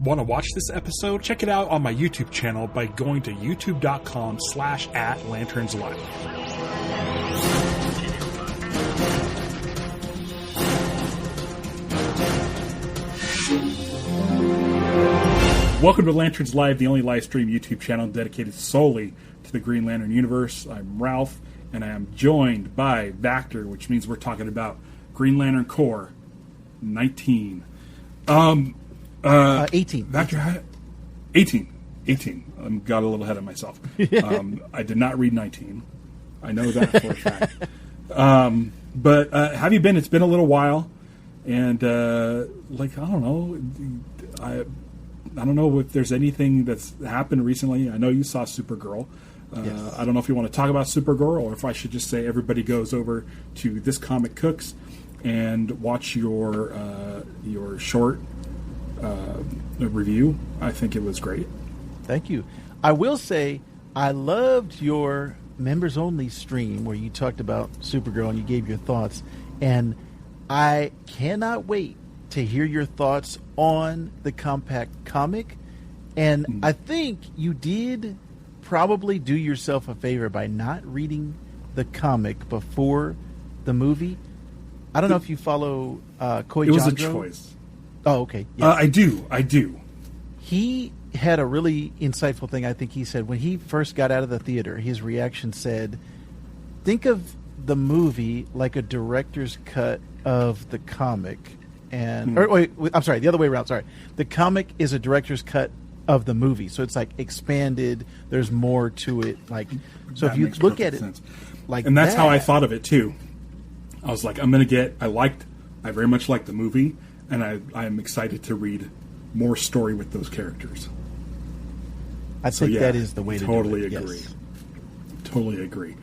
Want to watch this episode? Check it out on my YouTube channel by going to youtube.com/@lanternslive. Welcome to Lanterns Live, the only live stream YouTube channel dedicated solely to the Green Lantern universe. I'm Ralph, and I am joined by Vactor, which means we're talking about Green Lantern Corps 19. 18. Vactor, 18. I got a little ahead of myself. I did not read 19. I know that for a fact. But have you been? It's been a little while, and I don't know. I don't know if there's anything that's happened recently. I know you saw Supergirl. Yes. I don't know if you want to talk about Supergirl or if I should just say everybody goes over to This Comic Cooks and watch your short review. I think it was great. Thank you. I will say I loved your members only stream where you talked about Supergirl and you gave your thoughts, and I cannot wait to hear your thoughts on the compact comic. And I think you did probably do yourself a favor by not reading the comic before the movie. I don't know if you follow Koi Jandro. It was a choice. Oh, okay. Yes. I do. He had a really insightful thing. I think he said when he first got out of the theater, his reaction said, think of the movie like a director's cut of the comic. And or wait, I'm sorry, the other way around. Sorry. The comic is a director's cut of the movie. So it's like expanded. There's more to it. Like, so if you look at it like, and that's how I thought of it too. I was like, I very much liked the movie, and I am excited to read more story with those characters. I think that is the way to totally do it. Agree. Yes. Totally agree.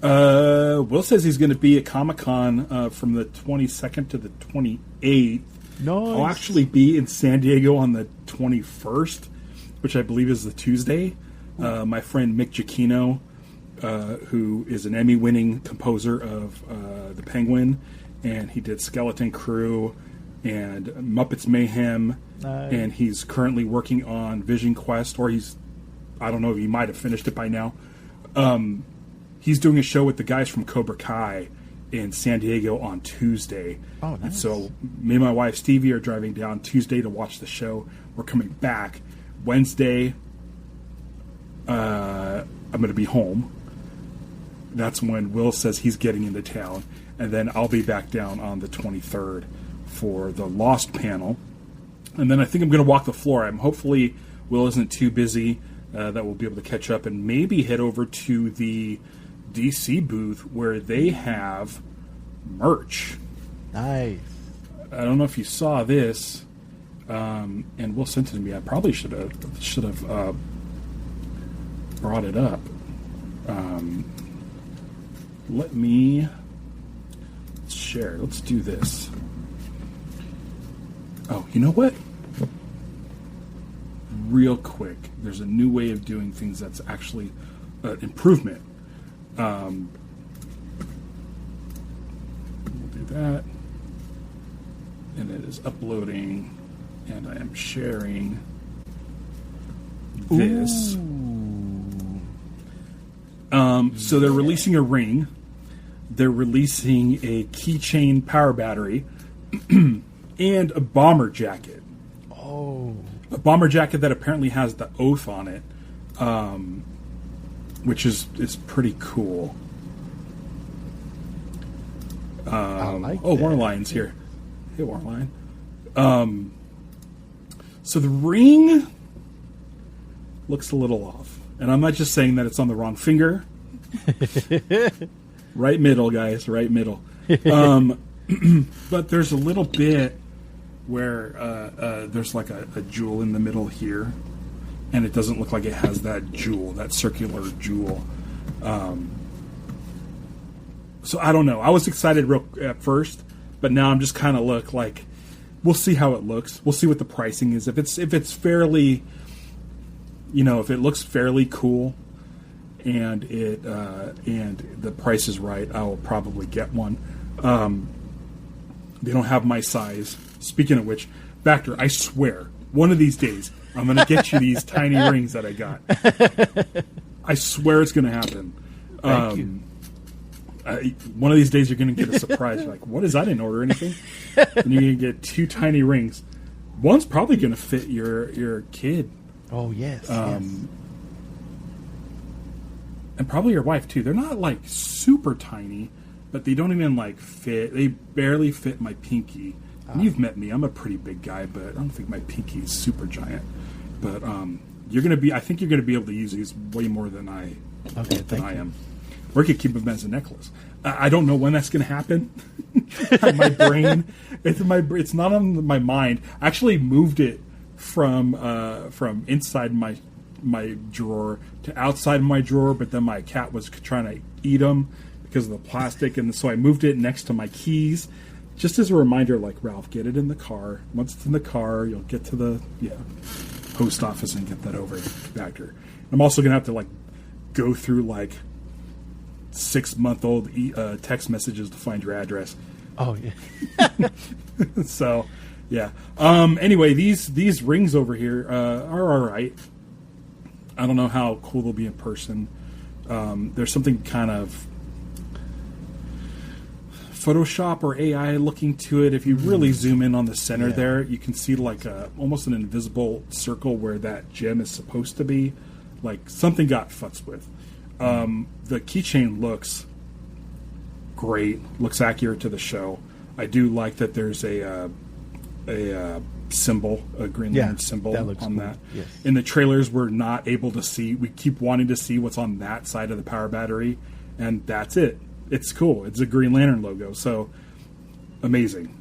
Will says he's going to be at Comic-Con from the 22nd to the 28th. Nice. I'll actually be in San Diego on the 21st, which I believe is the Tuesday. My friend Mick Giacchino, who is an Emmy-winning composer of The Penguin, and he did Skeleton Crew and Muppets Mayhem, and he's currently working on Vision Quest, or I don't know if he might have finished it by now. He's doing a show with the guys from Cobra Kai in San Diego on Tuesday. Oh, nice. And so me and my wife Stevie are driving down Tuesday to watch the show. We're coming back Wednesday. I'm going to be home. That's when Will says he's getting into town. And then I'll be back down on the 23rd for the Lost panel. And then I think I'm going to walk the floor. Hopefully Will isn't too busy that we'll be able to catch up and maybe head over to the DC booth where they have merch. Nice. I don't know if you saw this, and Will sent it to me. I probably should have brought it up. Let's share. Let's do this. Oh, you know what? Real quick, there's a new way of doing things that's actually an improvement. We'll do that. And it is uploading, and I am sharing this. So they're releasing a ring. They're releasing a keychain power battery and a bomber jacket. Oh. A bomber jacket that apparently has the oath on it, which is pretty cool. I like that. Warlion's here. Hey, Warlion. So the ring looks a little off. And I'm not just saying that it's on the wrong finger. Right middle, guys. Right middle. But there's a little bit where there's like a jewel in the middle here, and it doesn't look like it has that jewel, that circular jewel. So I don't know. I was excited at first, but now I'm just kind of we'll see how it looks. We'll see what the pricing is. If it's fairly, if it looks fairly cool, and the price is right, I will probably get one. They don't have my size. Speaking of which, Vactor, I swear, one of these days, I'm going to get you these tiny rings that I got. I swear it's going to happen. Thank you. One of these days, you're going to get a surprise. You're like, what is that? I didn't order anything. And you're going to get 2 tiny rings. One's probably going to fit your kid. Oh, yes. And probably your wife, too. They're not, like, super tiny, but they don't even, like, fit. They barely fit my pinky. And you've met me. I'm a pretty big guy, but I don't think my pinky is super giant. But you're going to be... I think you're going to be able to use these way more than I am. Or you could keep them as a necklace. I don't know when that's going to happen. My brain... It's not on my mind. I actually moved it from inside my drawer to outside my drawer, but then my cat was trying to eat them because of the plastic, and so I moved it next to my keys, just as a reminder, like, Ralph, get it in the car. Once it's in the car, you'll get to the post office and get that over to Vactor. I'm also going to have to, like, go through, like, 6-month-old text messages to find your address. Oh, yeah. So, yeah. Anyway, these rings over here are all right. I don't know how cool they'll be in person. There's something kind of Photoshop or AI looking to it. If you really zoom in on the center there, you can see like almost an invisible circle where that gem is supposed to be. Like something got futzed with. The keychain looks great. Looks accurate to the show. I do like that there's a symbol, a Green Lantern symbol on cool. that. Yes. In the trailers, we're not able to see. We keep wanting to see what's on that side of the power battery, and that's it. It's cool. It's a Green Lantern logo. So amazing,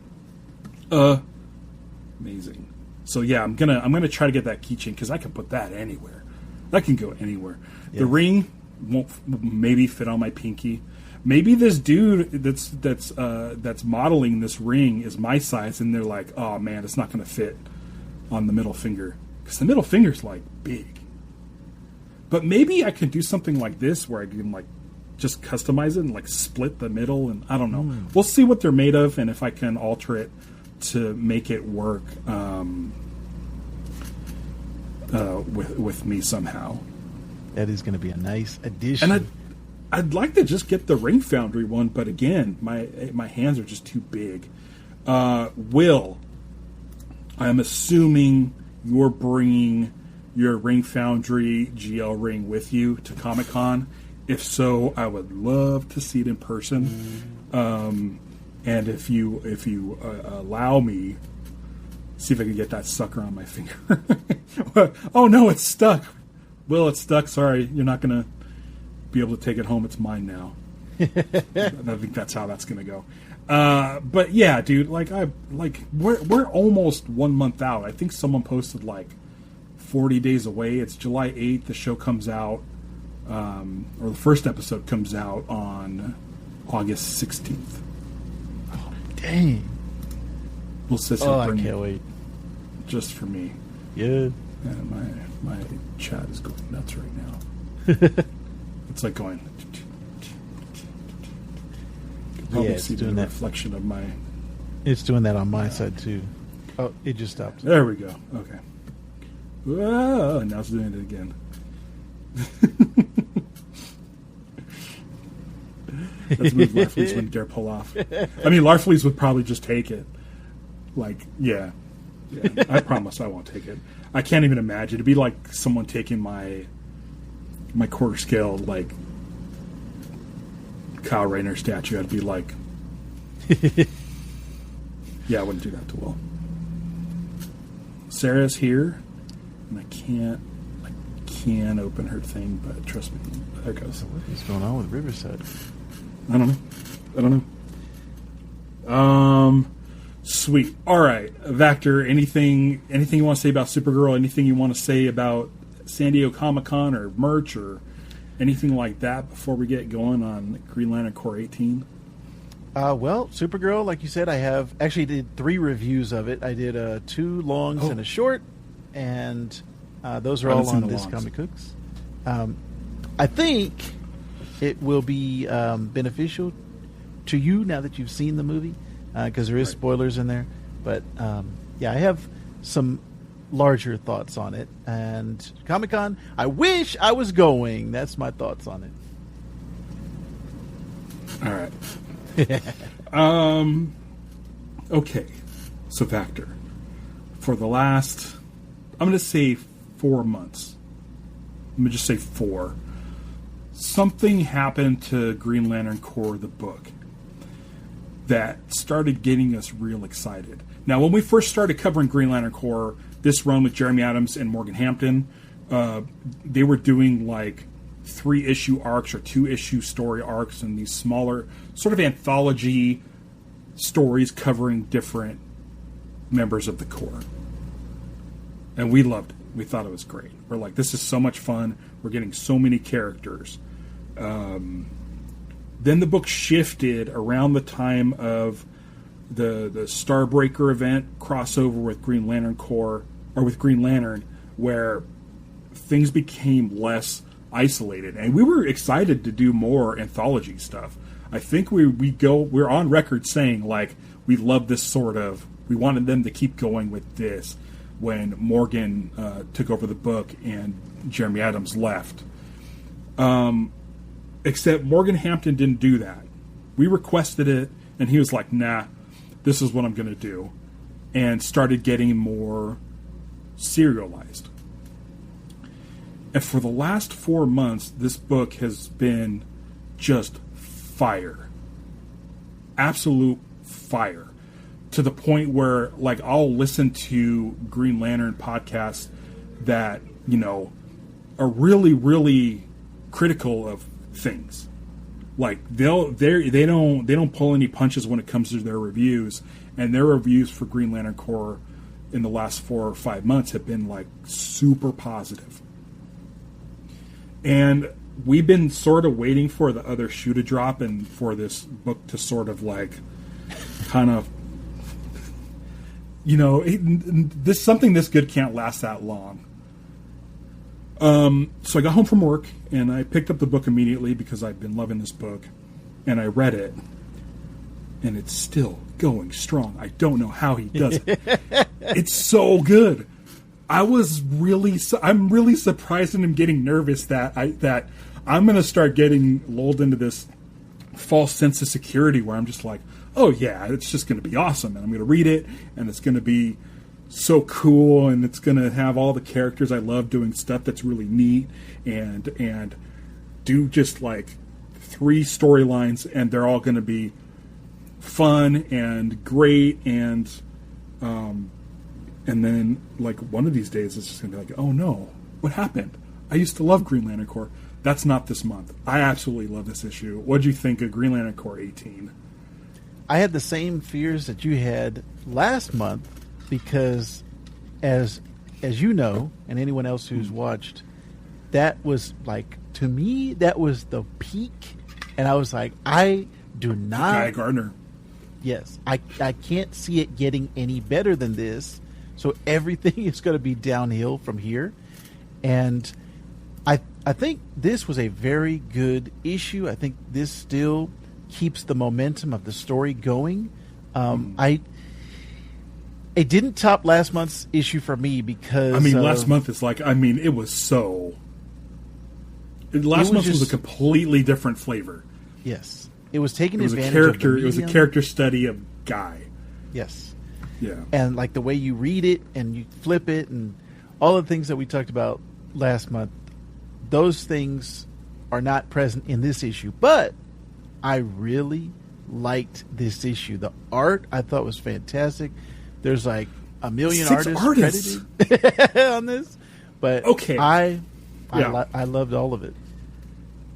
amazing. So yeah, I'm gonna try to get that keychain because I can put that anywhere. That can go anywhere. Yes. The ring won't maybe fit on my pinky. Maybe this dude that's modeling this ring is my size, and they're like, "Oh man, it's not going to fit on the middle finger because the middle finger's like big." But maybe I could do something like this where I can like just customize it and like split the middle, and I don't know. We'll see what they're made of, and if I can alter it to make it work with me somehow. That is going to be a nice addition. And I'd like to just get the Ring Foundry one, but again, my hands are just too big. Will, I'm assuming you're bringing your Ring Foundry GL ring with you to Comic-Con. If so, I would love to see it in person. And if you allow me, see if I can get that sucker on my finger. Oh no, it's stuck. Will, it's stuck. Sorry, you're not gonna be able to take it home. It's mine now. I think that's how that's gonna go. But yeah, dude, we're almost 1 month out. I think someone posted like 40 days away. It's July 8th. The show comes out, or the first episode comes out on August 16th. Oh, dang. We'll sit I can't wait. Just for me. Yeah. And my chat is going nuts right now. It's like going. You can probably see the reflection of my. It's doing that on my side too. Oh, it just stopped. There we go. Okay. Whoa, now it's doing it again. Let's move Larfleeze when dare pull off. I mean, Larfleeze would probably just take it. Like, yeah. I promise I won't take it. I can't even imagine. It'd be like someone taking my quarter scale, like, Kyle Rayner statue. I'd be like, yeah, I wouldn't do that to Will. Sarah's here, and I can't open her thing, but trust me, there it goes. What is going on with Riverside? I don't know. Sweet. All right, Vactor. Anything you want to say about Supergirl? Anything you want to say about San Diego Comic-Con or merch or anything like that before we get going on Green Lantern Corps 18? Well, Supergirl, like you said, I have actually did 3 reviews of it. I did 2 longs and a short, and those are all on This Comic Cooks. I think it will be beneficial to you now that you've seen the movie, because there is spoilers in there. But yeah, I have some larger thoughts on it. And Comic-Con, I wish I was going. That's my thoughts on it. All right. Okay. So Vactor. For the last, I'm going to say 4 months. Let me just say 4. Something happened to Green Lantern Corps, the book, that started getting us real excited. Now, when we first started covering Green Lantern Corps, this run with Jeremy Adams and Morgan Hampton, they were doing like 3-issue arcs or 2-issue story arcs and these smaller sort of anthology stories covering different members of the Corps. And we loved it. We thought it was great. We're like, this is so much fun. We're getting so many characters. Then the book shifted around the time of the Starbreaker event crossover with Green Lantern Corps, or with Green Lantern, where things became less isolated. And we were excited to do more anthology stuff. I think we're on record saying, like, we love this sort of, we wanted them to keep going with this when Morgan took over the book and Jeremy Adams left. Except Morgan Hampton didn't do that. We requested it, and he was like, nah, this is what I'm going to do. And started getting more serialized. And for the last 4 months, this book has been just fire. Absolute fire. To the point where, like, I'll listen to Green Lantern podcasts that, you know, are really, really critical of things. Like, they don't pull any punches when it comes to their reviews, and their reviews for Green Lantern Corps in the last 4 or 5 months have been, like, super positive. And we've been sort of waiting for the other shoe to drop and for this book to sort of, like, kind of, you know, something this good can't last that long. So I got home from work, and I picked up the book immediately because I've been loving this book, and I read it, and it's still going strong. I don't know how he does it. It's so good. I'm really surprised, and I'm getting nervous that I'm going to start getting lulled into this false sense of security where I'm just like, oh yeah, it's just going to be awesome, and I'm going to read it, and it's going to be so cool, and it's going to have all the characters I love doing stuff that's really neat, and do just like 3 storylines, and they're all going to be fun and great, and then like one of these days it's just going to be like, oh no, what happened? I used to love Green Lantern Corps. That's not this month. I absolutely love this issue. What'd you think of Green Lantern Corps 18? I had the same fears that you had last month because, as you know, and anyone else who's watched, that was like, to me, that was the peak. And I was like, I do not... Guy Gardner. Yes. I can't see it getting any better than this. So everything is going to be downhill from here. And I think this was a very good issue. I think this still keeps the momentum of the story going. It didn't top last month's issue for me because... last month is like... it was so... Last month was a completely different flavor. Yes. It was taking advantage of the medium. It was a character study of Guy. Yes. Yeah. And like the way you read it and you flip it and all the things that we talked about last month, those things are not present in this issue. But I really liked this issue. The art I thought was fantastic. There's like a million 6 artists credited on this. But okay. I loved all of it.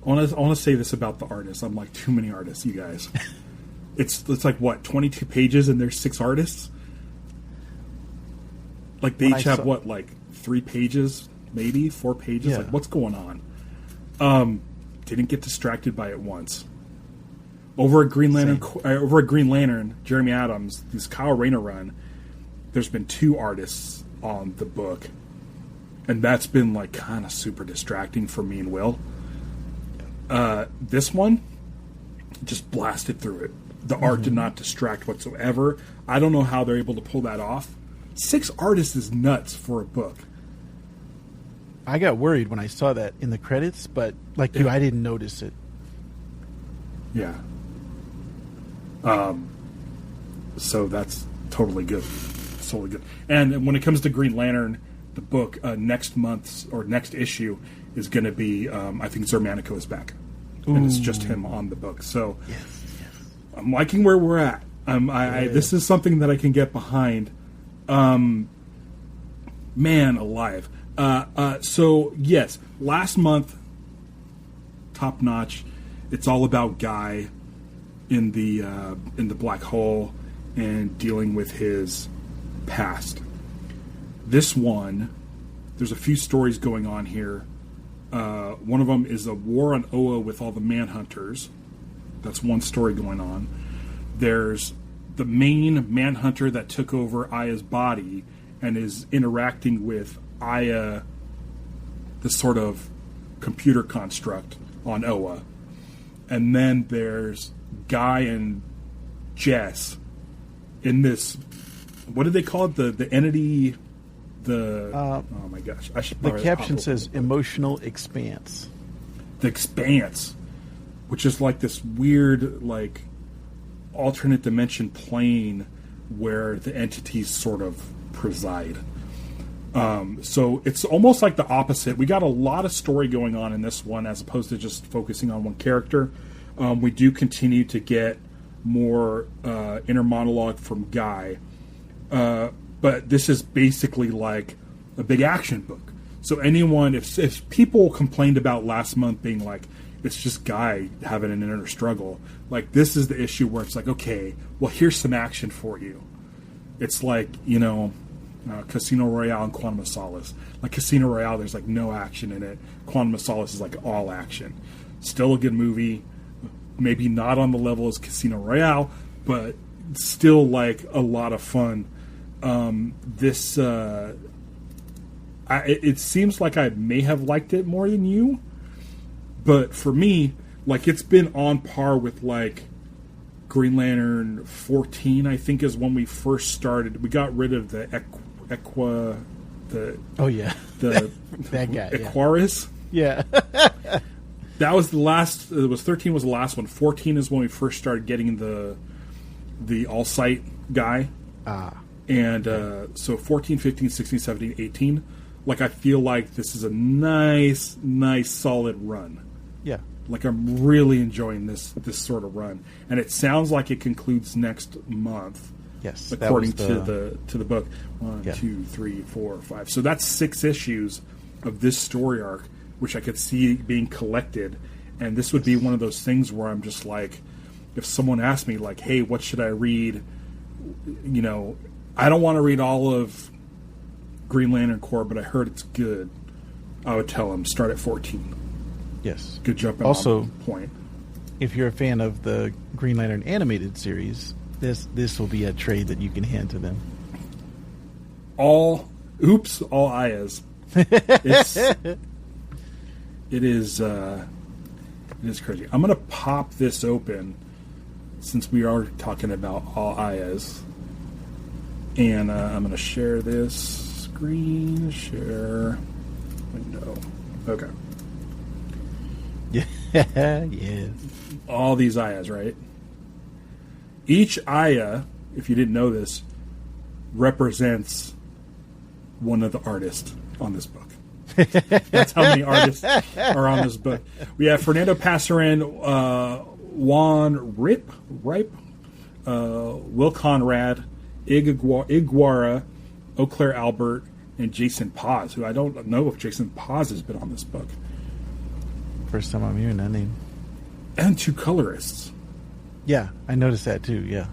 I want to say this about the artists. I'm like, too many artists, you guys. It's like, what, 22 pages and there's 6 artists? Like, they each have, what, like 3 pages, maybe 4 pages? Yeah. Like, what's going on? Didn't get distracted by it once. Over at Green Lantern, Jeremy Adams, this Kyle Rayner run, there's been 2 artists on the book. And that's been, like, kind of super distracting for me and Will. This one just blasted through it. The art did not distract whatsoever. I don't know how they're able to pull that off. 6 artists is nuts for a book. I got worried when I saw that in the credits, but like you, I didn't notice it. Yeah. So that's totally good. It's totally good. And when it comes to Green Lantern, the book next month's or next issue is going to be, I think Zermanico is back. Ooh. And it's just him on the book. So Yes. I'm liking where we're at. This is something that I can get behind. Man alive. So yes, last month, top notch. It's all about Guy in the black hole and dealing with his past. This one, there's a few stories going on here. One of them is a war on Oa with all the Manhunters. That's one story going on. There's the main Manhunter that took over Aya's body and is interacting with Aya, the sort of computer construct on Oa. And then there's Guy and Jess in this, what do they call it? The entity, oh my gosh. The caption says Emotional Expanse. The Expanse, which is like this weird, like, alternate dimension plane where the entities sort of preside. So it's almost like the opposite. We got a lot of story going on in this one as opposed to just focusing on one character. We do continue to get more inner monologue from Guy. But this is basically like a big action book. So anyone, if people complained about last month being like, it's just Guy having an inner struggle, like this is the issue where it's like, okay, well, here's some action for you. It's like, Casino Royale and Quantum of Solace. Like Casino Royale, there's like no action in it. Quantum of Solace is like all action. Still a good movie. Maybe not on the level as Casino Royale, but still like a lot of fun. It seems like I may have liked it more than you, but for me, like it's been on par with like Green Lantern 14. I think is when we first started. We got rid of the that guy, Aquarius. Yeah. That was the last. It was 13 was the last one. 14 is when we first started getting the all sight guy. And so 14, 15, 16, 17, 18. Like I feel like this is a nice solid run. Yeah. Like I'm really enjoying this sort of run, and it sounds like it concludes next month. Yes, according to the book. 1, 2, 3, 4, 5. So that's 6 issues of this story arc, which I could see being collected. And this would be one of those things where I'm just like, if someone asked me like, "Hey, what should I read?" I don't want to read all of Green Lantern Corps, but I heard it's good. I would tell them start at 14. Yes, good jumping also point. If you're a fan of the Green Lantern animated series, this will be a trade that you can hand to them. All Ayas. It is crazy. I'm gonna pop this open since we are talking about all Ayas, and I'm gonna share this screen share window. Okay. Yeah. Yes. All these Ayas, right? Each Aya, if you didn't know this, represents one of the artists on this book. That's how many artists are on this book. We have Fernando Passarin, Juan Ripe, Will Conrad, Iguara, Eau Claire Albert, and Jason Paz, who I don't know if Jason Paz has been on this book. First time I'm hearing that name. And 2 colorists. Yeah, I noticed that too, yeah.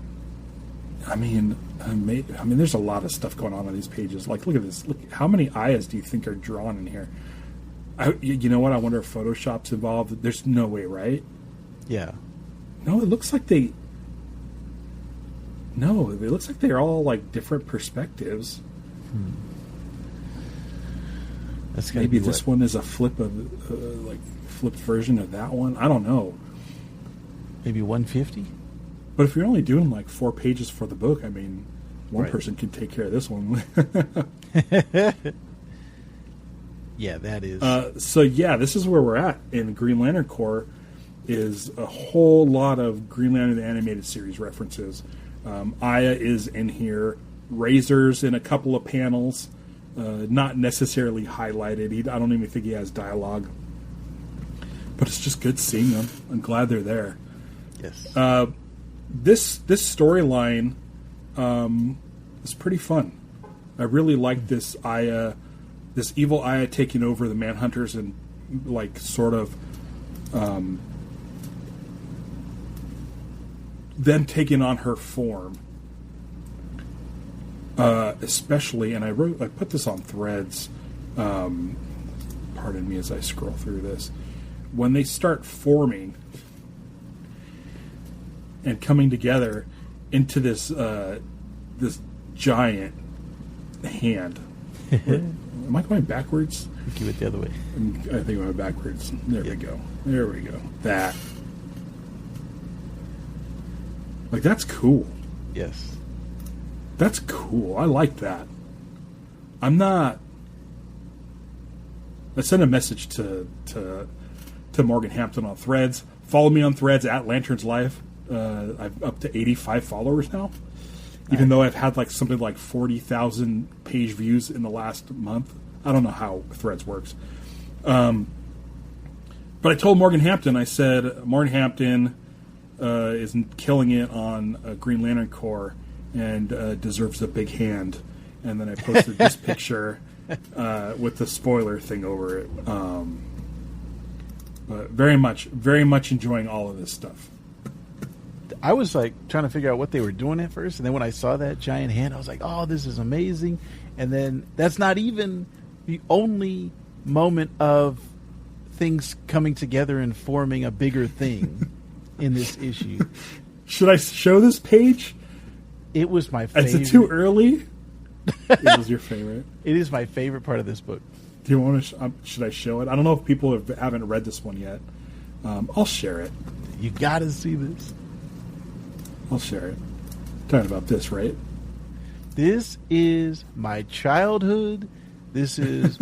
I mean, there's a lot of stuff going on these pages. Like, look at this. Look, how many Ayas do you think are drawn in here? You know what? I wonder if Photoshop's involved. There's no way, right? Yeah. No, it looks like they... No, it looks like they're all, like, different perspectives. That's Maybe this one is a flip of, flipped version of that one. I don't know. Maybe 150? But if you're only doing, like, 4 pages for the book, I mean, one person can take care of this one. Yeah, that is. So yeah, this is where we're at in Green Lantern Corps. Is a whole lot of Green Lantern the Animated Series references. Aya is in here. Razor's in a couple of panels. Not necessarily highlighted. I don't even think he has dialogue. But it's just good seeing them. I'm glad they're there. Yes. This storyline is pretty fun. I really like this Aya, this evil Aya taking over the Manhunters and like sort of them taking on her form. Especially, and I put this on Threads. Pardon me as I scroll through this. When they start forming and coming together into this this giant hand. Am I going backwards? I think you went the other way. I think I went backwards. There we go. There we go. That. Like, that's cool. Yes. That's cool. I like that. I sent a message to Morgan Hampton on Threads. Follow me on Threads at Lanterns Live. I'm up to 85 followers now. Even though I've had like something like 40,000 page views in the last month. I don't know how Threads works. But I told Morgan Hampton, I said, Morgan Hampton is killing it on Green Lantern Corps and deserves a big hand. And then I posted this picture with the spoiler thing over it. But very much enjoying all of this stuff. I was like trying to figure out what they were doing at first, and then when I saw that giant hand, I was like, "Oh, this is amazing!" And then that's not even the only moment of things coming together and forming a bigger thing in this issue. Should I show this page? It was my favorite. Is it too early? It was your favorite. It is my favorite part of this book. Do you want to? Should I show it? I don't know if people haven't read this one yet. I'll share it. You got to see this. I'll share it. Talking about this, right? This is my childhood. This is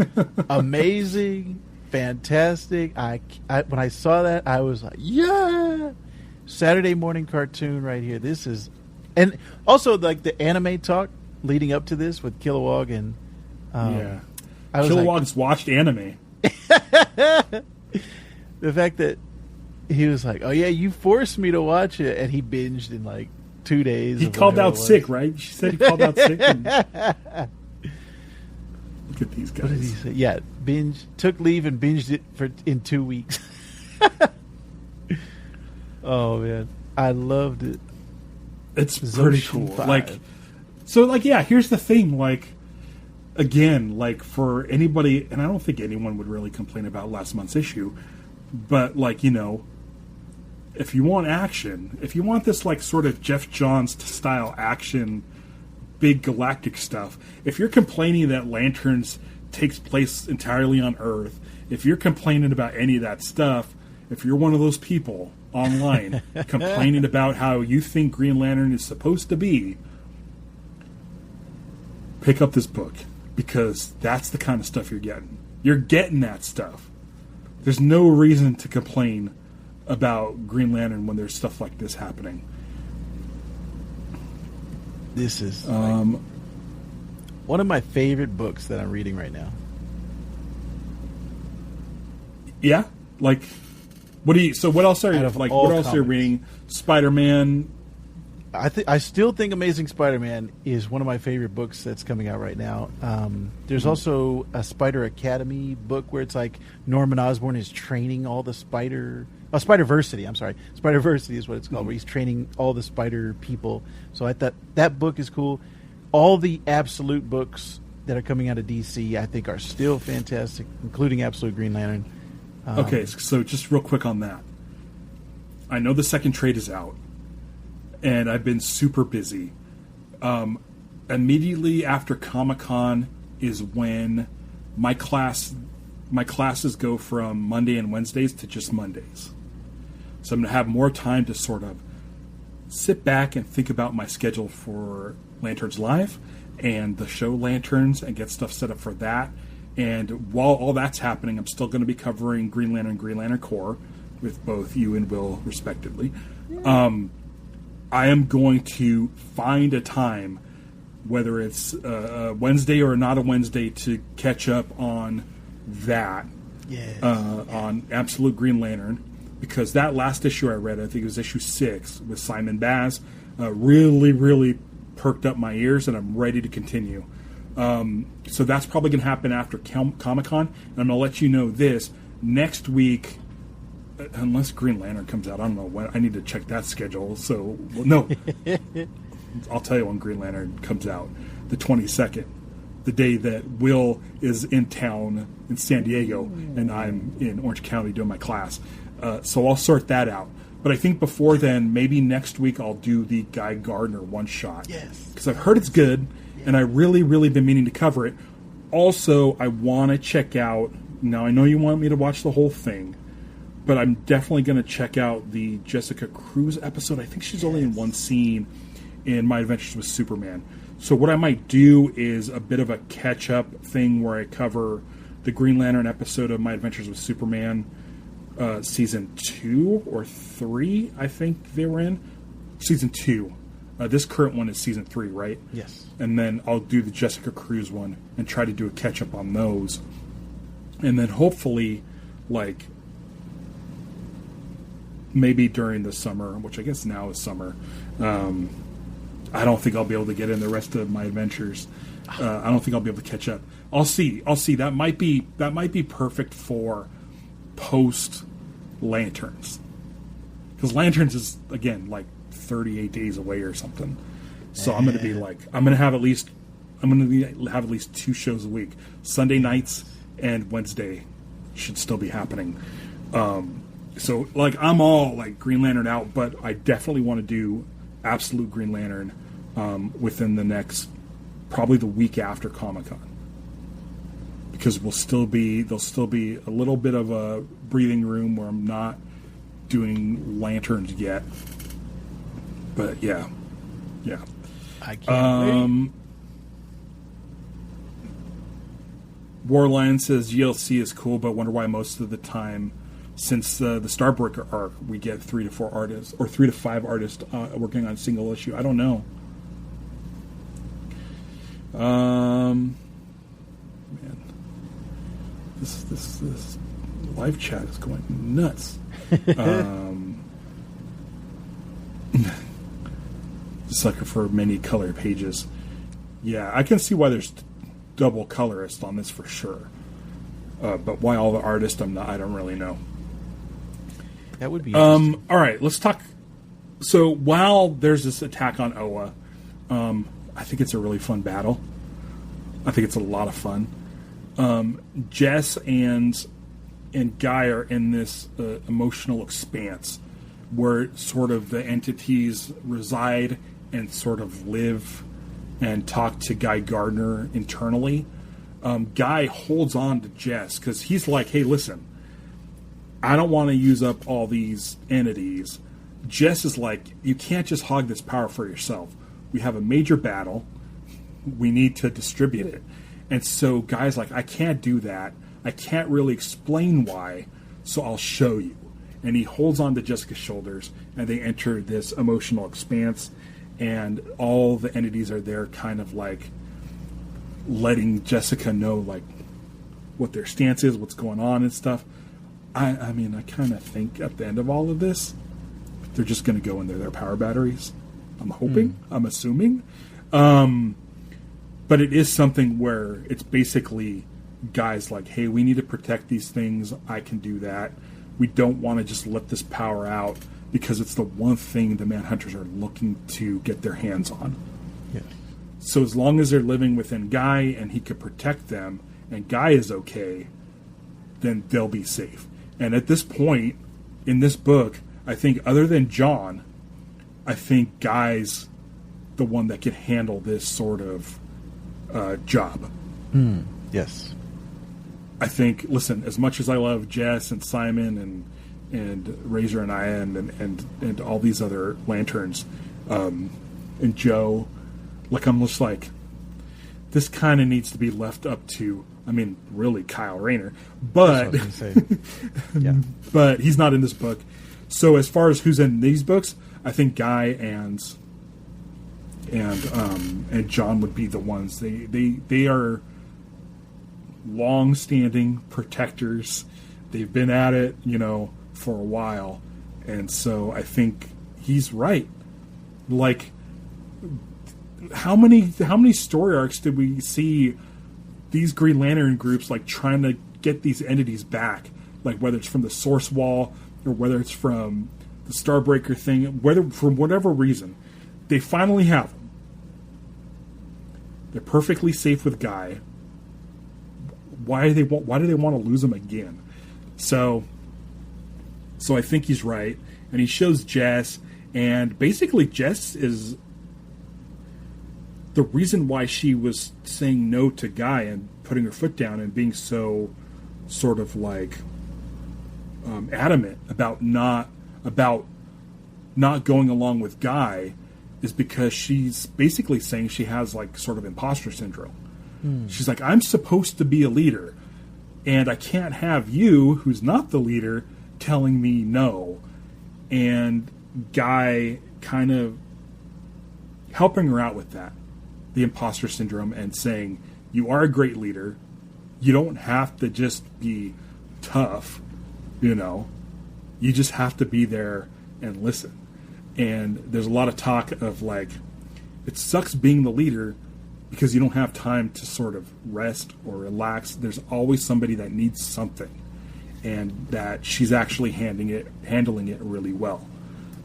amazing, fantastic. I when I saw that, I was like, yeah! Saturday morning cartoon right here. This is... And also, like, the anime talk leading up to this with Kilowog and... yeah. Kilowog's watched anime. The fact that he was like, "Oh yeah, you forced me to watch it," and he binged in like 2 days. He called out sick, right? She said he called out sick. And... Look at these guys. What did he say? Yeah, took leave and binged it in 2 weeks. Oh man, I loved it. It's pretty cool. 5. Yeah. Here's the thing. Like, again, like for anybody, and I don't think anyone would really complain about last month's issue, but like, you know. If you want action, if you want this like sort of Jeff Johns style action, big galactic stuff, if you're complaining that Lanterns takes place entirely on Earth, if you're complaining about any of that stuff, if you're one of those people online complaining about how you think Green Lantern is supposed to be, pick up this book because that's the kind of stuff you're getting. You're getting that stuff. There's no reason to complain about Green Lantern when there's stuff like this happening. This is one of my favorite books that I'm reading right now. Yeah, like what else are you like? What else are you reading? Spider-Man. I still think Amazing Spider-Man is one of my favorite books that's coming out right now. There's also a Spider Academy book where it's like Norman Osborn is training all the Spider-Versity, I'm sorry. Spider-Versity is what it's called, where he's training all the spider people. So I thought that book is cool. All the Absolute books that are coming out of DC, I think, are still fantastic, including Absolute Green Lantern. Okay, so just real quick on that. I know the second trade is out, and I've been super busy. Immediately after Comic-Con is when my classes go from Monday and Wednesdays to just Mondays. So I'm going to have more time to sort of sit back and think about my schedule for Lanterns Live and the show Lanterns and get stuff set up for that. And while all that's happening, I'm still going to be covering Green Lantern Corps with both you and Will, respectively. I am going to find a time, whether it's a Wednesday or not a Wednesday, to catch up on that, on Absolute Green Lantern, because that last issue I read, I think it was issue 6 with Simon Baz, really, really perked up my ears, and I'm ready to continue. So that's probably going to happen after Comic-Con, and I'm going to let you know this. Next week, unless Green Lantern comes out, I don't know when. I need to check that schedule. So, no. I'll tell you when Green Lantern comes out. The 22nd. The day that Will is in town in San Diego, and I'm in Orange County doing my class. So I'll sort that out. But I think before then, maybe next week I'll do the Guy Gardner one-shot. Yes. Because I've heard it's good, and I really, really been meaning to cover it. Also, I want to check out... Now, I know you want me to watch the whole thing, but I'm definitely going to check out the Jessica Cruz episode. I think she's only in one scene in My Adventures with Superman. So what I might do is a bit of a catch-up thing where I cover the Green Lantern episode of My Adventures with Superman, season 2 or 3, I think they were in. Season 2. This current one is season 3, right? Yes. And then I'll do the Jessica Cruz one and try to do a catch-up on those. And then hopefully, like... maybe during the summer, which I guess now is summer. I don't think I'll be able to get in the rest of My Adventures. I don't think I'll be able to catch up. I'll see. That might be perfect for post Lanterns, because Lanterns is again like 38 days away or something. So I'm going to be like, I'm going to have at least 2 shows a week. Sunday nights and Wednesday should still be happening. So, like, I'm all, like, Green Lantern out, but I definitely want to do Absolute Green Lantern within the next, probably the week after Comic-Con. Because there'll still be a little bit of a breathing room where I'm not doing Lanterns yet. But, yeah. I can't wait. Warline says, GLC is cool, but wonder why most of the time... Since the Starbreaker arc, we get 3 to 4 artists, or 3 to 5 artists working on a single issue. I don't know. Man, this live chat is going nuts. Sucker for many color pages. Yeah, I can see why there's double colorist on this for sure. But why all the artists? I don't really know. That would be interesting. All right, let's talk. So while there's this attack on Oa, I think it's a really fun battle. I think it's a lot of fun. Jess and Guy are in this emotional expanse where sort of the entities reside and sort of live and talk to Guy Gardner internally. Guy holds on to Jess because he's like, hey, listen, I don't want to use up all these entities. Jess is like, you can't just hog this power for yourself. We have a major battle. We need to distribute it. And so Guy's like, I can't do that. I can't really explain why, so I'll show you. And he holds on to Jessica's shoulders, and they enter this emotional expanse, and all the entities are there kind of like letting Jessica know like what their stance is, what's going on and stuff. I mean, I kind of think at the end of all of this, they're just going to go into their power batteries. I'm hoping. I'm assuming. But it is something where it's basically Guys like, hey, we need to protect these things. I can do that. We don't want to just let this power out because it's the one thing the Manhunters are looking to get their hands on. Yeah. So as long as they're living within Guy and he could protect them and Guy is okay, then they'll be safe. And at this point in this book, I think other than John, I think Guy's the one that can handle this sort of job. Yes. I think, listen, as much as I love Jess and Simon and Razor and Aya and all these other Lanterns, and Joe, Like, I'm just like, this kind of needs to be left up to, I mean, really Kyle Rayner, but yeah. but he's not in this book. So as far as who's in these books, I think Guy and John would be the ones. They are long-standing protectors. They've been at it, for a while, and so I think he's right. Like, how many story arcs did we see these Green Lantern groups like trying to get these entities back? Like, whether it's from the Source Wall or whether it's from the Starbreaker thing, whether from whatever reason, they finally have them. They're perfectly safe with Guy. Why do they want to lose him again? So I think he's right, and he shows Jess, and basically Jess is the reason why she was saying no to Guy and putting her foot down and being so sort of like adamant about not going along with Guy is because she's basically saying she has like sort of imposter syndrome. She's like, I'm supposed to be a leader, and I can't have you, who's not the leader, telling me no. And Guy kind of helping her out with that, the imposter syndrome, and saying, you are a great leader. You don't have to just be tough, You just have to be there and listen. And there's a lot of talk of like, it sucks being the leader because you don't have time to sort of rest or relax. There's always somebody that needs something, and that she's actually handling it really well.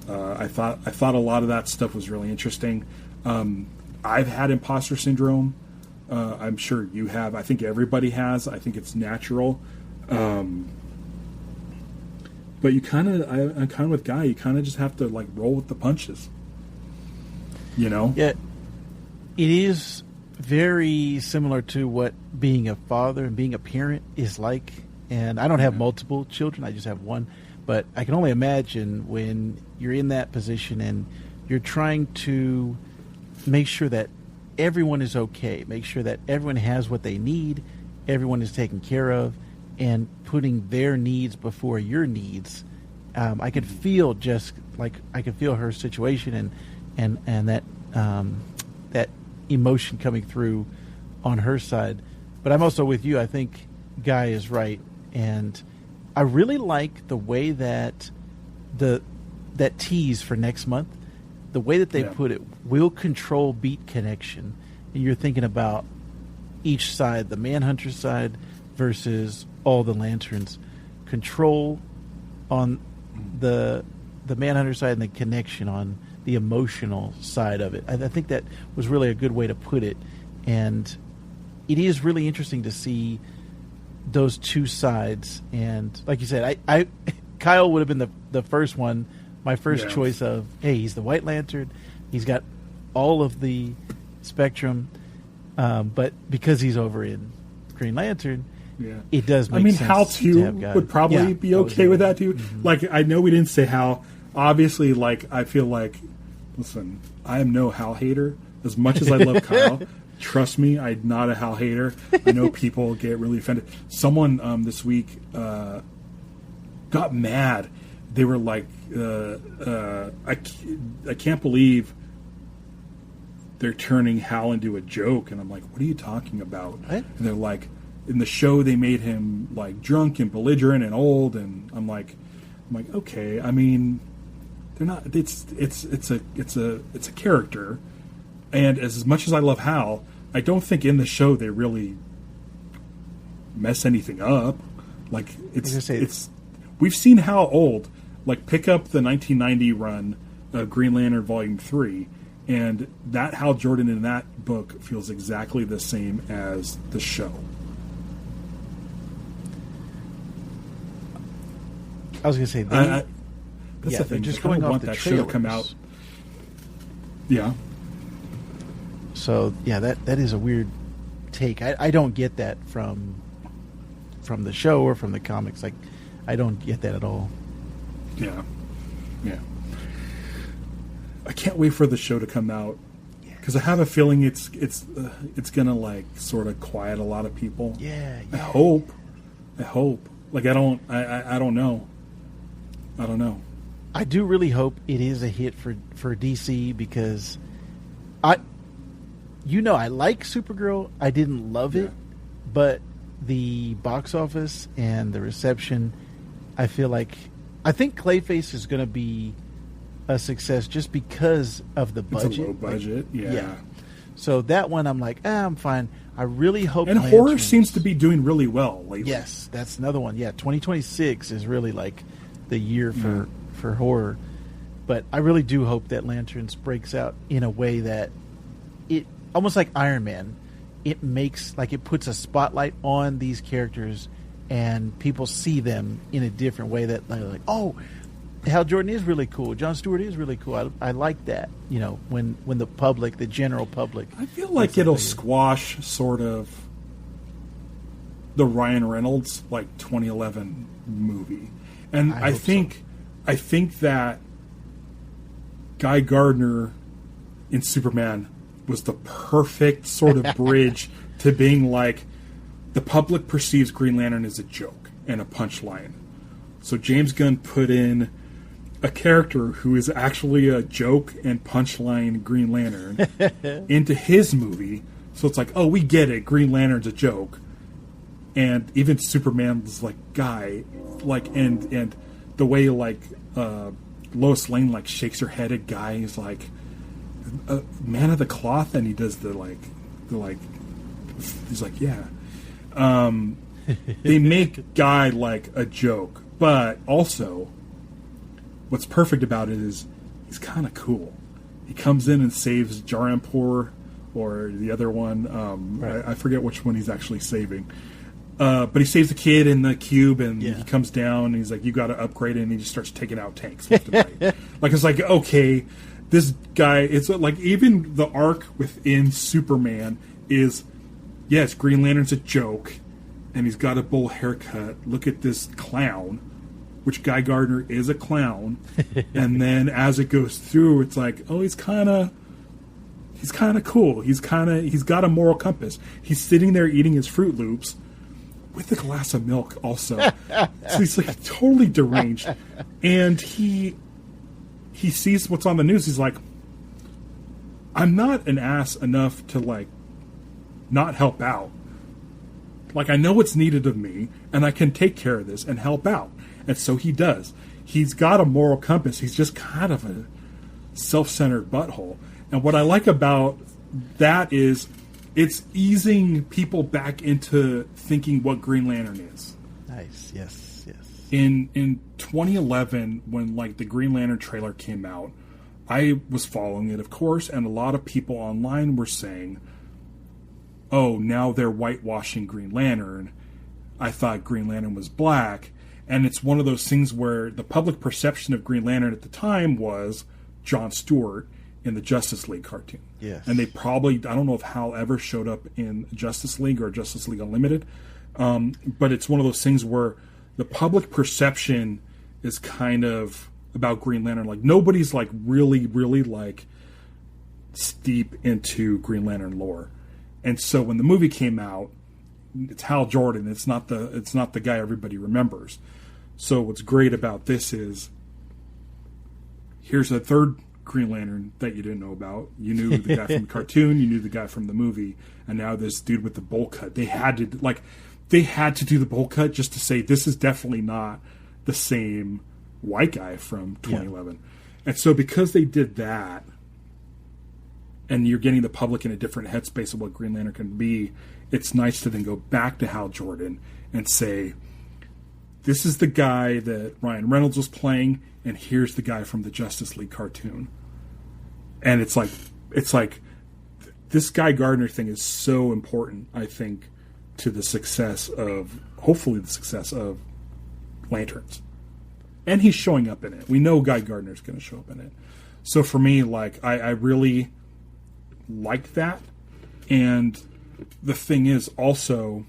I thought a lot of that stuff was really interesting. I've had imposter syndrome. I'm sure you have. I think everybody has. I think it's natural. But I'm kind of with Guy. You kind of just have to like roll with the punches. Yeah, it is very similar to what being a father and being a parent is like. And I don't have multiple children. I just have one. But I can only imagine when you're in that position and you're trying to make sure that everyone is okay, make sure that everyone has what they need, everyone is taken care of, and putting their needs before your needs. I could feel her situation and that that emotion coming through on her side. But I'm also with you. I think Guy is right, and I really like the way that that tease for next month, the way that they put it, will control beat connection. And you're thinking about each side, the Manhunter side versus all the Lanterns. Control on the Manhunter side and the connection on the emotional side of it. I think that was really a good way to put it. And it is really interesting to see those two sides. And like you said, I Kyle would have been the first one, my first choice of, hey, he's the White Lantern. He's got all of the spectrum. But because he's over in Green Lantern, it does make sense. Hal too would probably be okay with that too. Mm-hmm. Like, I know we didn't say Hal. Obviously, like, I feel like, listen, I am no Hal hater. As much as I love Kyle, trust me, I'm not a Hal hater. I know people get really offended. Someone this week got mad. They were like, I can't believe they're turning Hal into a joke. And I'm like, what are you talking about? What? And they're like, in the show they made him like drunk and belligerent and old. And I'm like, okay. I mean, they're not. It's a character. And as much as I love Hal, I don't think in the show they really mess anything up. Like, it's we've seen Hal old. Like, pick up the 1990 run of Green Lantern Volume 3, and that Hal Jordan in that book feels exactly the same as the show. I was going to say, that's the thing. Just going off the that trailers. Show to come out. Yeah. So that is a weird take. I don't get that from the show or from the comics. Like, I don't get that at all. Yeah. I can't wait for the show to come out. Yeah. Because I have a feeling it's gonna like sort of quiet a lot of people. Yeah. I hope. Like I don't know. I don't know. I do really hope it is a hit for DC because I like Supergirl. I didn't love it, but the box office and the reception, I think Clayface is going to be a success just because of the budget. It's a low budget, yeah. So that one, I'm like, I'm fine. I really hope. And horror seems to be doing really well lately. Yes, that's another one. Yeah, 2026 is really like the year for horror. But I really do hope that Lanterns breaks out in a way that it almost like Iron Man. It makes it puts a spotlight on these characters, and people see them in a different way. That they're like, oh, Hal Jordan is really cool. John Stewart is really cool. I like that. When the public, the general public, I feel like it'll squash sort of the Ryan Reynolds 2011 movie, and I think that Guy Gardner in Superman was the perfect sort of bridge to being like, the public perceives Green Lantern as a joke and a punchline. So James Gunn put in a character who is actually a joke and punchline Green Lantern into his movie. So it's like, oh, we get it. Green Lantern's a joke. And even Superman's guy, and the way Lois Lane shakes her head at Guy, he's like, man of the cloth, and he does he's like, yeah. They make Guy a joke, but also what's perfect about it is he's kind of cool. He comes in and saves Jarampur, or the other one. Right. I forget which one he's actually saving. But he saves the kid in the cube, and he comes down, and he's like, you got to upgrade it, and he just starts taking out tanks left and right. It's like, okay, this guy, it's even the arc within Superman is, yes, Green Lantern's a joke, and he's got a bowl haircut. Look at this clown, which Guy Gardner is a clown. And then as it goes through, it's like, oh, he's kind of cool. He's got a moral compass. He's sitting there eating his Fruit Loops with a glass of milk also. So he's totally deranged. And he sees what's on the news. He's like, I'm not an ass enough to not help out. I know what's needed of me, and I can take care of this and help out. And so he does. He's got a moral compass. He's just kind of a self-centered butthole. And what I like about that is it's easing people back into thinking what Green Lantern is. Nice. Yes. In 2011, when the Green Lantern trailer came out, I was following it, of course, and a lot of people online were saying, oh, now they're whitewashing Green Lantern. I thought Green Lantern was black. And it's one of those things where the public perception of Green Lantern at the time was Jon Stewart in the Justice League cartoon. Yes. And they probably, I don't know if Hal ever showed up in Justice League or Justice League Unlimited, but it's one of those things where the public perception is kind of about Green Lantern. Nobody's really steep into Green Lantern lore. And so when the movie came out, it's Hal Jordan. It's not the guy everybody remembers. So what's great about this is, here's a third Green Lantern that you didn't know about. You knew the guy from the cartoon, you knew the guy from the movie, and now this dude with the bowl cut. They had to do the bowl cut just to say this is definitely not the same white guy from 2011. Yeah. And so because they did that, and you're getting the public in a different headspace of what Green Lantern can be, it's nice to then go back to Hal Jordan and say, this is the guy that Ryan Reynolds was playing, and here's the guy from the Justice League cartoon. And it's like this Guy Gardner thing is so important, I think, to the success of, hopefully the success of Lanterns. And he's showing up in it. We know Guy Gardner's going to show up in it. So for me, I really like that. And the thing is also,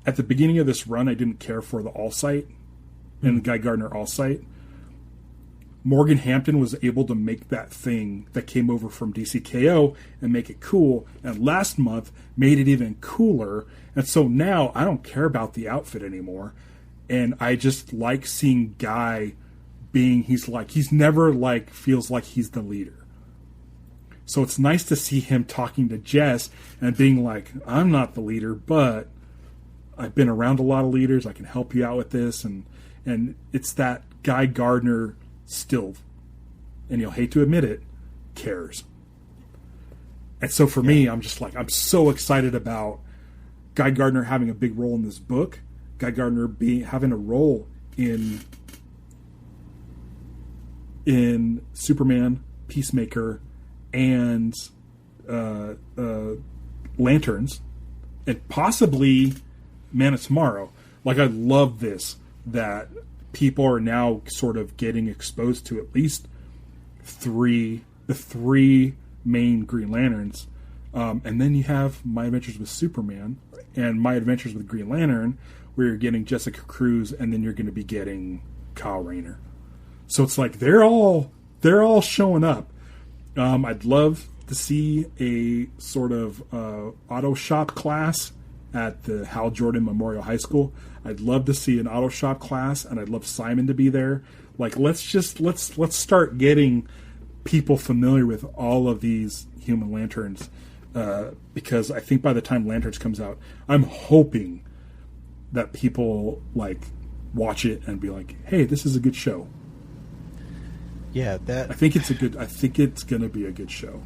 at the beginning of this run, I didn't care for the All-Sight and the Guy Gardner All-Sight. Morgan Hampton was able to make that thing that came over from DCKO and make it cool. And last month made it even cooler. And so now I don't care about the outfit anymore. And I just like seeing Guy being, he's never like, feels like he's the leader. So it's nice to see him talking to Jess and being like, I'm not the leader, but I've been around a lot of leaders. I can help you out with this. And it's that Guy Gardner still, and you'll hate to admit it, cares. And so for me, I'm just like, I'm so excited about Guy Gardner having a big role in this book. Guy Gardner having a role in Superman, Peacemaker, and Lanterns, and possibly Man of Tomorrow. Like, I love this, that people are now sort of getting exposed to at least the three main Green Lanterns. And then you have My Adventures with Superman and My Adventures with Green Lantern, where you're getting Jessica Cruz, and then you're going to be getting Kyle Rayner. So it's like they're all showing up. I'd love to see a sort of auto shop class at the Hal Jordan Memorial High School. I'd love to see an auto shop class, and I'd love Simon to be there. Like, let's start getting people familiar with all of these Human Lanterns, because I think by the time Lanterns comes out, I'm hoping that people like watch it and be like, "Hey, this is a good show." Yeah, I think it's going to be a good show.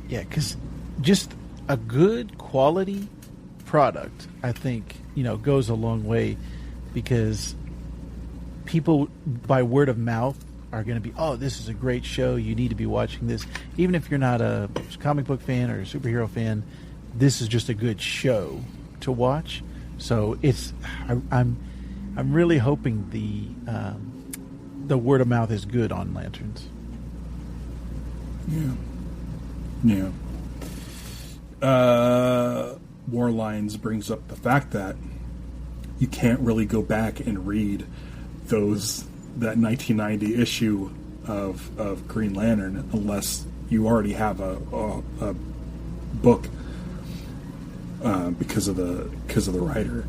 Yeah, because just a good quality product, I think, goes a long way, because people by word of mouth are going to be, oh, this is a great show, you need to be watching this. Even if you're not a comic book fan or a superhero fan, this is just a good show to watch. So I'm really hoping the word of mouth is good on Lanterns. Yeah. Warlines brings up the fact that you can't really go back and read that 1990 issue of Green Lantern unless you already have a book because of the writer.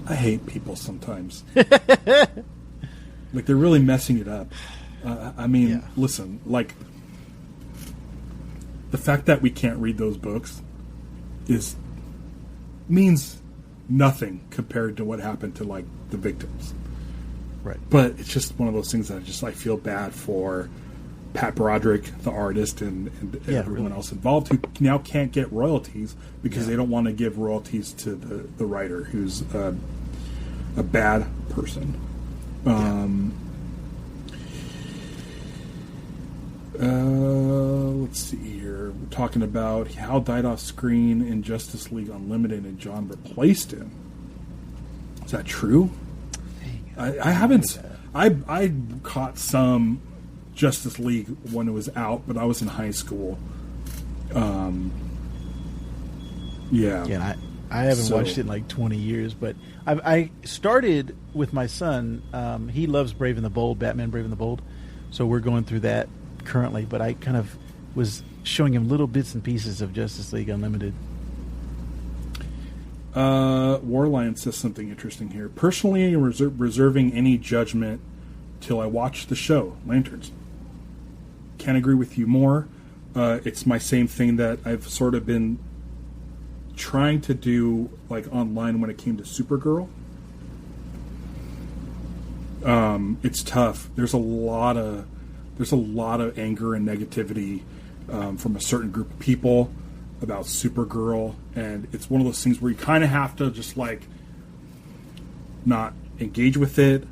I hate people sometimes. Like, they're really messing it up. Listen, like, the fact that we can't read those books means nothing compared to what happened to, like, the victims. Right. But it's just one of those things that I feel bad for Pat Broderick, the artist, and everyone else involved, who now can't get royalties because they don't want to give royalties to the writer, who's a bad person. Let's see here. We're talking about Hal died off screen in Justice League Unlimited and John replaced him. Is that true? I haven't. I caught some Justice League when it was out, but I was in high school. Yeah, I haven't watched it in like 20 years, but I started with my son. He loves Brave and the Bold, Batman Brave and the Bold, so we're going through that currently, but I kind of was showing him little bits and pieces of Justice League Unlimited. Warlion says something interesting here. Personally, I'm reserving any judgment till I watch the show, Lanterns. Can't agree with you more. It's my same thing that I've sort of been trying to do, like, online when it came to Supergirl. It's tough. There's a lot of anger and negativity from a certain group of people about Supergirl, and it's one of those things where you kind of have to just, like, not engage with it.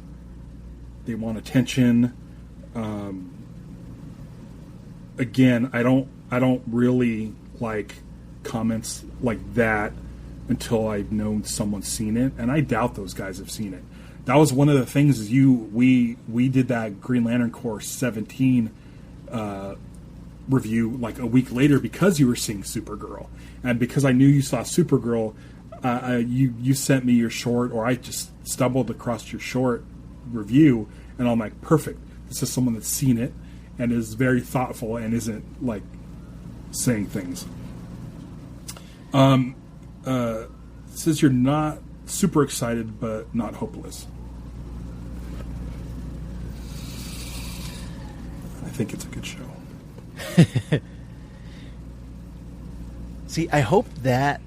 They want attention. Again, I don't really like comments like that until I've known someone's seen it, and I doubt those guys have seen it. That was one of the things we did that Green Lantern Corps 17 review like a week later because you were seeing Supergirl, and because I knew you saw Supergirl, you sent me your short, or I just stumbled across your short review, and I'm like, perfect. This is someone that's seen it and is very thoughtful and isn't like saying things. It says you're not super excited, but not hopeless. I think it's a good show. See, I hope that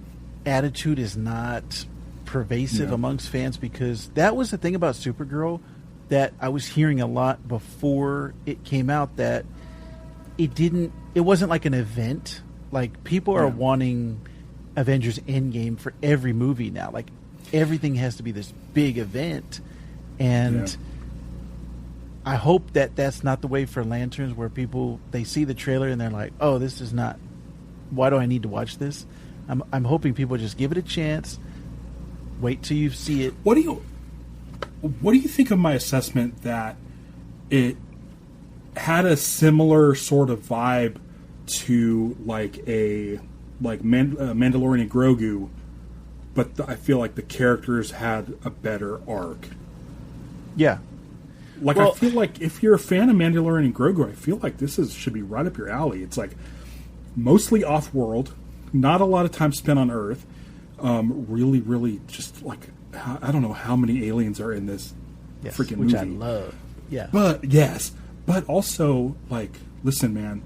attitude is not pervasive amongst fans, because that was the thing about Supergirl that I was hearing a lot before it came out, that it wasn't like an event. Like, people are wanting Avengers Endgame for every movie now. Like, everything has to be this big event. And I hope that that's not the way for Lanterns, where people, they see the trailer and they're like, oh, this is not, why do I need to watch this? I'm hoping people just give it a chance, wait till you see it. What do you think of my assessment that it had a similar sort of vibe to Mandalorian and Grogu, but I feel like the characters had a better arc. Yeah. I feel like if you're a fan of Mandalorian and Grogu, I feel like this should be right up your alley. It's like mostly off-world, not a lot of time spent on Earth. Really, really just like, I don't know how many aliens are in this freaking movie. Which I love. Yeah. But also, like, listen, man,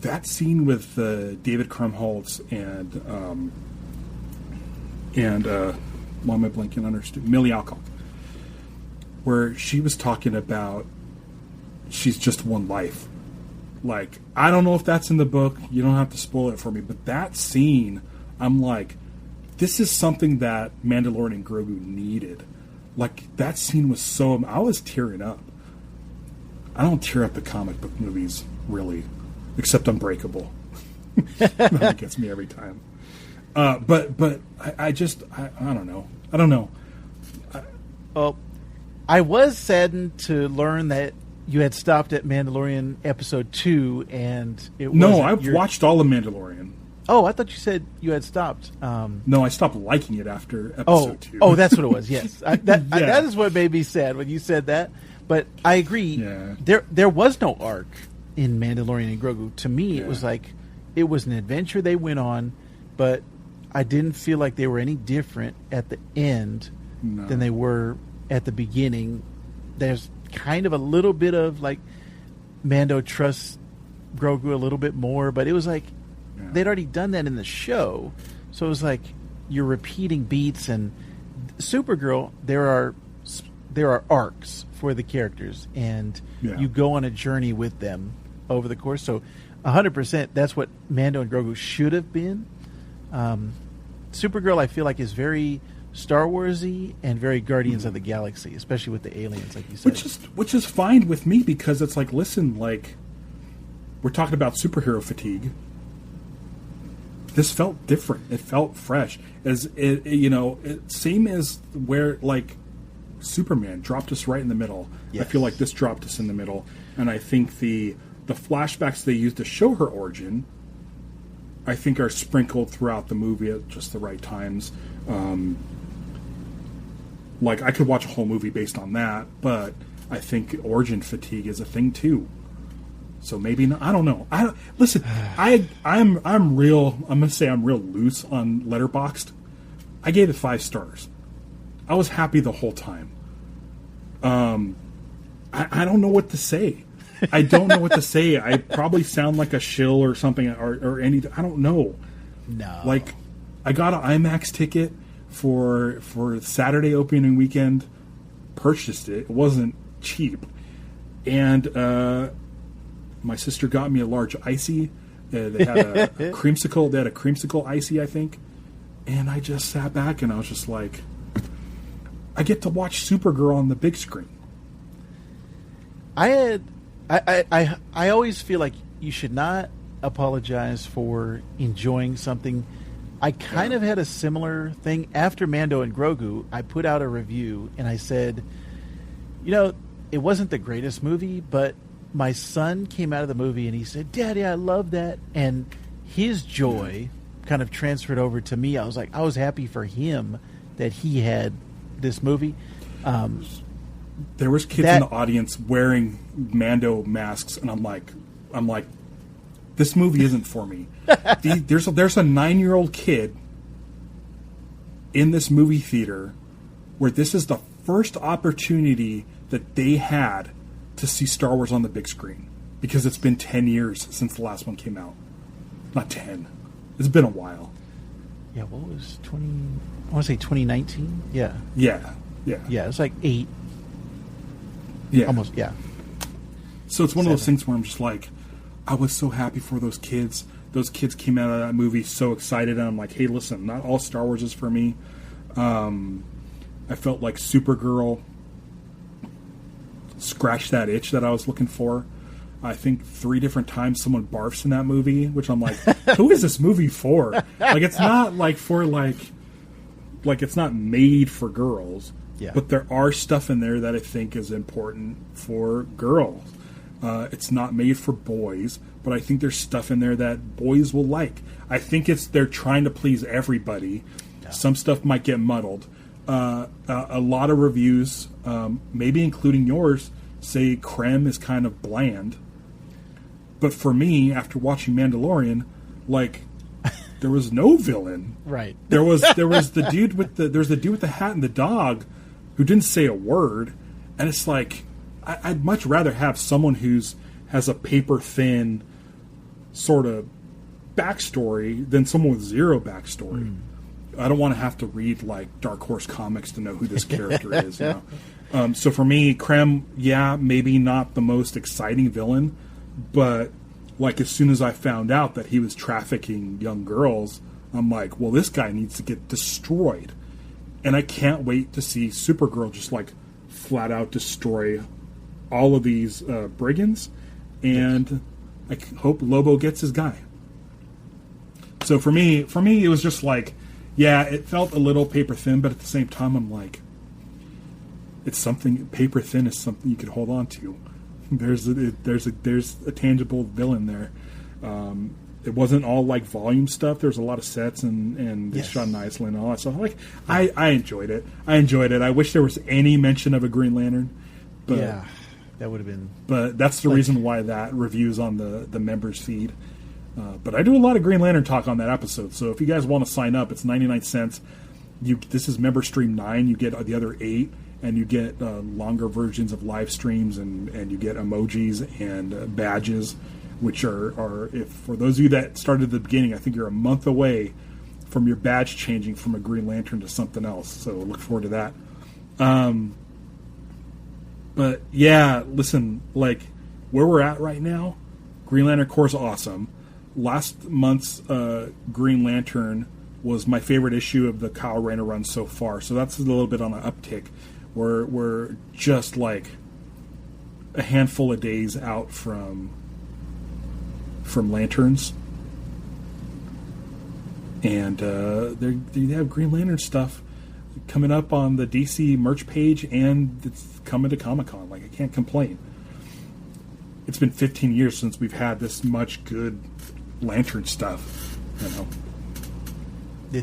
that scene with David Krumholtz and why am I blanking on her? Millie Alcock, where she was talking about she's just one life. Like, I don't know if that's in the book. You don't have to spoil it for me. But that scene, I'm like, this is something that Mandalorian and Grogu needed. Like, that scene was so... I was tearing up. I don't tear up the comic book movies, really. Except Unbreakable. That gets me every time. But I don't know. I don't know. Well, I was saddened to learn that you had stopped at Mandalorian episode 2, and it was... No, I've watched all of Mandalorian. Oh, I thought you said you had stopped. No, I stopped liking it after episode 2. Oh, that's what it was, yes. That is what made me sad when you said that. But I agree. Yeah. There was no arc in Mandalorian and Grogu. To me, it was like, it was an adventure they went on, but I didn't feel like they were any different at the end than they were at the beginning. There's kind of a little bit of, like, Mando trusts Grogu a little bit more, but it was like, they'd already done that in the show, so it was like you're repeating beats. And Supergirl, there are arcs for the characters, and you go on a journey with them over the course. So 100%, that's what Mando and Grogu should have been. Supergirl, I feel like, is very Star Warsy and very Guardians of the Galaxy, especially with the aliens, like you said. Which is fine with me, because it's like, listen, like, we're talking about superhero fatigue. This felt different. It felt fresh. Same as where, like, Superman dropped us right in the middle. Yes. I feel like this dropped us in the middle, and I think the flashbacks they used to show her origin, I think, are sprinkled throughout the movie at just the right times. Like, I could watch a whole movie based on that, but I think origin fatigue is a thing too. So maybe not, I don't know. Listen. I'm real. I'm gonna say I'm real loose on Letterboxd. I gave it 5 stars. I was happy the whole time. I don't know what to say. I don't know what to say. I probably sound like a shill or something, or anything. I don't know. No. Like, I got an IMAX ticket for Saturday opening weekend. Purchased it. It wasn't cheap, and my sister got me a large icy. They had a creamsicle. They had a creamsicle icy, I think. And I just sat back and I was just like, I get to watch Supergirl on the big screen. I always feel like you should not apologize for enjoying something. I kind of had a similar thing after Mando and Grogu. I put out a review and I said, it wasn't the greatest movie, but my son came out of the movie and he said, "Daddy, I love that." And his joy kind of transferred over to me. I was happy for him that he had this movie. There was kids in the audience wearing Mando masks, and I'm like, this movie isn't for me. There's a 9-year-old kid in this movie theater where this is the first opportunity that they had to see Star Wars on the big screen, because it's been 10 years since the last one came out. Not 10. It's been a while. Yeah, what was 20... I want to say 2019? Yeah. Yeah. It's like 8. Yeah. Almost, yeah. So it's one of those things where I'm just like, I was so happy for those kids. Those kids came out of that movie so excited, and I'm like, hey, listen, not all Star Wars is for me. I felt like Supergirl scratched that itch that I was looking for. I think 3 different times someone barfs in that movie, which I'm like, who is this movie for? Like, it's not like for like it's not made for girls. Yeah. But there are stuff in there that I think is important for girls. It's not made for boys, but I think there's stuff in there that boys will like. I think they're trying to please everybody. Yeah. Some stuff might get muddled. A lot of reviews, maybe including yours, say Creme is kind of bland. But for me, after watching Mandalorian, like, there was no villain. Right. There was the dude with the hat and the dog who didn't say a word, and it's like, I'd much rather have someone has a paper thin sort of backstory than someone with zero backstory. I don't want to have to read like Dark Horse comics to know who this character is. You know? So for me, Creme, maybe not the most exciting villain, but like as soon as I found out that he was trafficking young girls, I'm like, well, this guy needs to get destroyed. And I can't wait to see Supergirl just like flat out destroy all of these brigands, and I hope Lobo gets his guy. So for me, it was just like, it felt a little paper thin, but at the same time, I'm like, it's something. Paper thin is something you could hold on to. There's a tangible villain there. It wasn't all like volume stuff. There was a lot of sets and they shot in Iceland and all that stuff. Like, I enjoyed it. I wish there was any mention of a Green Lantern. But, yeah, that would have been. But that's the reason why that review's on the members feed. But I do a lot of Green Lantern talk on that episode. So if you guys want to sign up, it's 99 cents. This is member stream 9. You get the other 8, and you get longer versions of live streams, and you get emojis and badges, which are if for those of you that started at the beginning, I think you're a month away from your badge changing from a Green Lantern to something else. So look forward to that. But yeah, listen, like where we're at right now, Green Lantern Corps is awesome. Last month's Green Lantern was my favorite issue of the Kyle Rayner run so far. So that's a little bit on an uptick. We're just like a handful of days out from Lanterns, and they have Green Lantern stuff coming up on the DC merch page, and it's coming to Comic-Con. Like, I can't complain. It's been 15 years since we've had this much good Lantern stuff, you know.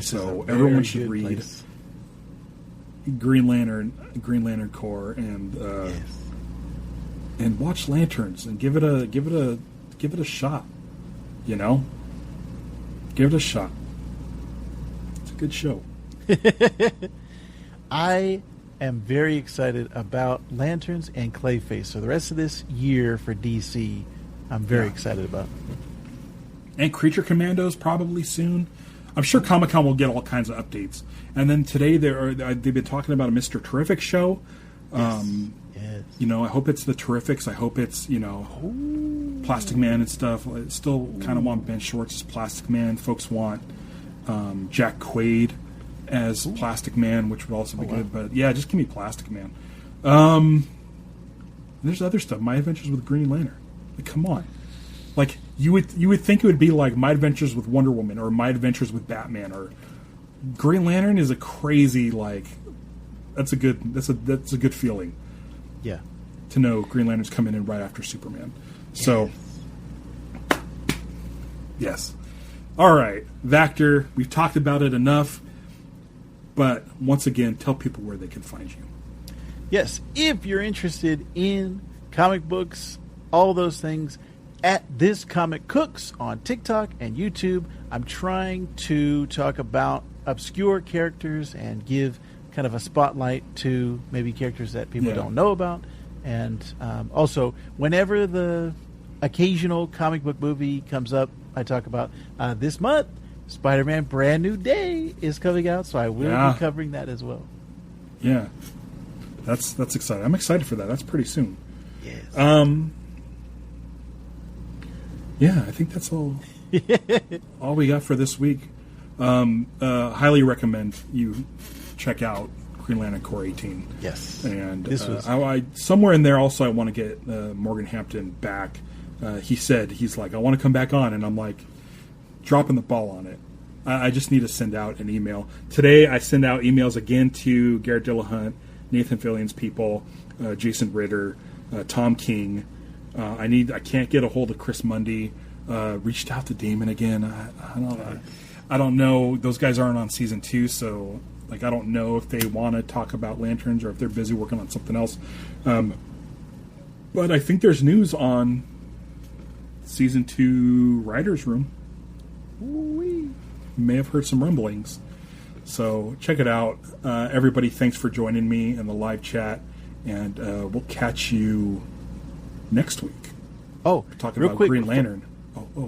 So everyone should read place. Green Lantern Corps, and watch Lanterns and give it a shot. You know, give it a shot. It's a good show. I am very excited about Lanterns and Clayface. So the rest of this year for DC, I'm very excited about. And Creature Commandos probably soon. I'm sure Comic-Con will get all kinds of updates. And then today they've been talking about a Mr. Terrific show. Yes. You know, I hope it's the Terrifics. I hope it's, you know, Plastic Man and stuff. I still kind of want Ben Schwartz as Plastic Man. Folks want Jack Quaid as Plastic Man, which would also be good. But yeah, just give me Plastic Man. There's other stuff. My Adventures with Green Lantern. Like, come on. Like, you would think it would be like My Adventures with Wonder Woman or My Adventures with Batman, or Green Lantern is a crazy, like, that's a good feeling. Yeah. To know Green Lantern's coming in right after Superman. So, yes. All right, Vactor, we've talked about it enough, but once again, tell people where they can find you. Yes, if you're interested in comic books, all those things, at This Comic Cooks on TikTok and YouTube. I'm trying to talk about obscure characters and give kind of a spotlight to maybe characters that people don't know about. And also, whenever the occasional comic book movie comes up, I talk about this month, Spider-Man Brand New Day is coming out, so I will be covering that as well. Yeah. That's exciting. I'm excited for that. That's pretty soon. Yes. Yeah, I think that's all we got for this week. Highly recommend you check out Green Lantern Corps 18. Yes. And this was I somewhere in there also I want to get Morgan Hampton back. He's like, I want to come back on, and I'm like, dropping the ball on it. I just need to send out an email. Today I send out emails again to Garrett Dillahunt, Nathan Fillion's people, Jason Ritter, Tom King. I can't get a hold of Chris Mundy. Reached out to Damon again. I don't know. Those guys aren't on season 2, so I don't know if they want to talk about Lanterns or if they're busy working on something else. But I think there's news on season 2 writers' room. Ooh-wee. May have heard some rumblings. So check it out. Everybody, thanks for joining me in the live chat, and we'll catch you next week. Oh, talking real about quick, Green Lantern.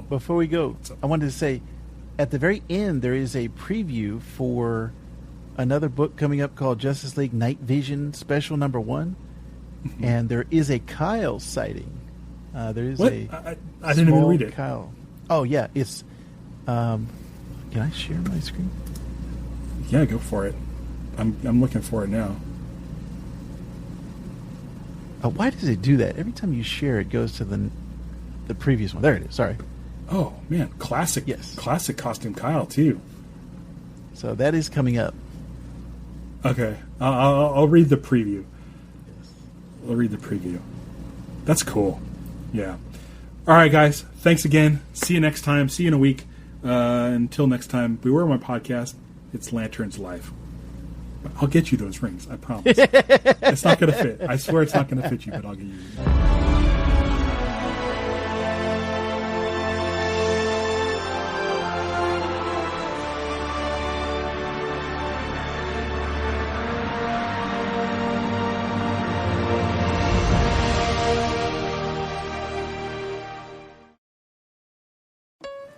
Before we go, I wanted to say, at the very end, there is a preview for another book coming up called Justice League Night Vision Special Number 1, and there is a Kyle sighting. There is I didn't even read it. Kyle. Oh yeah, it's. Can I share my screen? Yeah, go for it. I'm looking for it now. Why does it do that? Every time you share, it goes to the previous one. There it is. Sorry. Oh man, classic. Yes, classic costume Kyle too. So that is coming up. Okay, I'll read the preview. I'll read the preview. That's cool. Yeah. All right, guys. Thanks again. See you next time. See you in a week. Until next time, beware my podcast. It's Lanterns Life. I'll get you those rings. I promise. It's not going to fit. I swear it's not going to fit you, but I'll get you.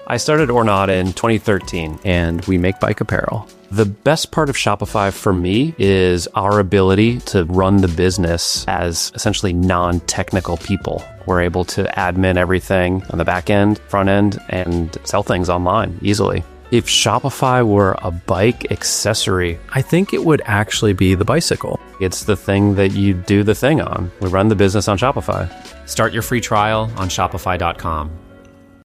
I started Armada in 2013, and we make bike apparel. The best part of Shopify for me is our ability to run the business as essentially non-technical people. We're able to admin everything on the back end, front end, and sell things online easily. If Shopify were a bike accessory, I think it would actually be the bicycle. It's the thing that you do the thing on. We run the business on Shopify. Start your free trial on Shopify.com.